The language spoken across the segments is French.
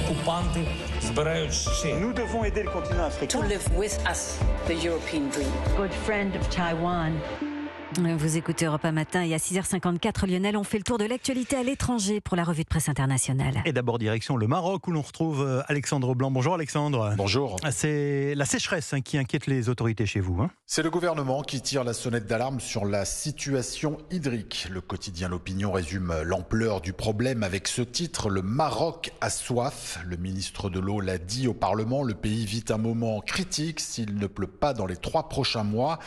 окупанти збирають ще. Nous devons aider le continent africain. to live with us the European dream. Good friend of Taiwan. Vous écoutez Europe 1 Matin et à 6h54, Lionel, on fait le tour de l'actualité à l'étranger pour la revue de presse internationale. Et d'abord direction le Maroc où l'on retrouve Alexandre Blanc. Bonjour Alexandre. Bonjour. C'est la sécheresse qui inquiète les autorités chez vous. C'est le gouvernement qui tire la sonnette d'alarme sur la situation hydrique. Le quotidien L'Opinion résume l'ampleur du problème avec ce titre: le Maroc a soif. Le ministre de l'eau l'a dit au Parlement, le pays vit un moment critique. S'il ne pleut pas dans les 3 prochains mois,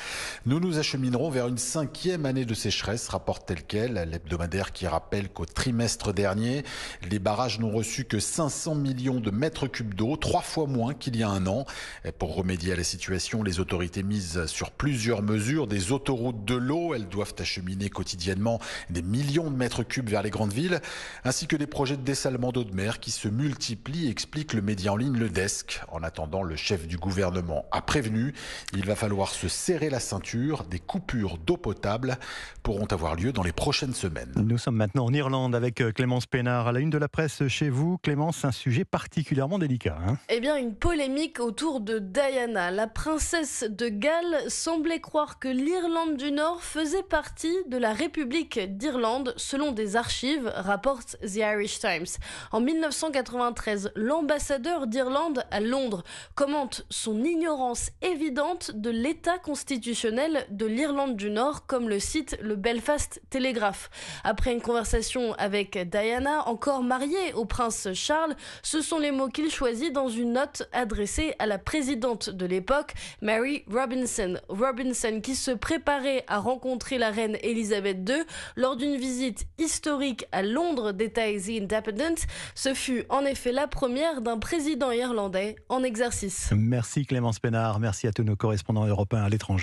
nous nous acheminerons vers une 5e année de sécheresse, rapporte tel quel l'hebdomadaire, qui rappelle qu'au trimestre dernier, les barrages n'ont reçu que 500 millions de mètres cubes d'eau, 3 fois moins qu'il y a un an. Et pour remédier à la situation, les autorités misent sur plusieurs mesures. Des autoroutes de l'eau, elles doivent acheminer quotidiennement des millions de mètres cubes vers les grandes villes, ainsi que des projets de dessalement d'eau de mer qui se multiplient, explique le média en ligne Le Desk. En attendant, le chef du gouvernement a prévenu, il va falloir se serrer la ceinture. Des coupures d'eau potable pourront avoir lieu dans les prochaines semaines. Nous sommes maintenant en Irlande avec Clémence Pénard. À la une de la presse chez vous, Clémence, un sujet particulièrement délicat. Eh bien, une polémique autour de Diana. La princesse de Galles semblait croire que l'Irlande du Nord faisait partie de la République d'Irlande, selon des archives, rapporte The Irish Times. En 1993, l'ambassadeur d'Irlande à Londres commente son ignorance évidente de l'état constitutionnel de l'Irlande du Nord, comme le cite le Belfast Telegraph. Après une conversation avec Diana, encore mariée au prince Charles, ce sont les mots qu'il choisit dans une note adressée à la présidente de l'époque, Mary Robinson. Robinson, qui se préparait à rencontrer la reine Elisabeth II lors d'une visite historique à Londres, détaille The Independent. Ce fut en effet la première d'un président irlandais en exercice. Merci Clémence Pénard, merci à tous nos correspondants européens à l'étranger.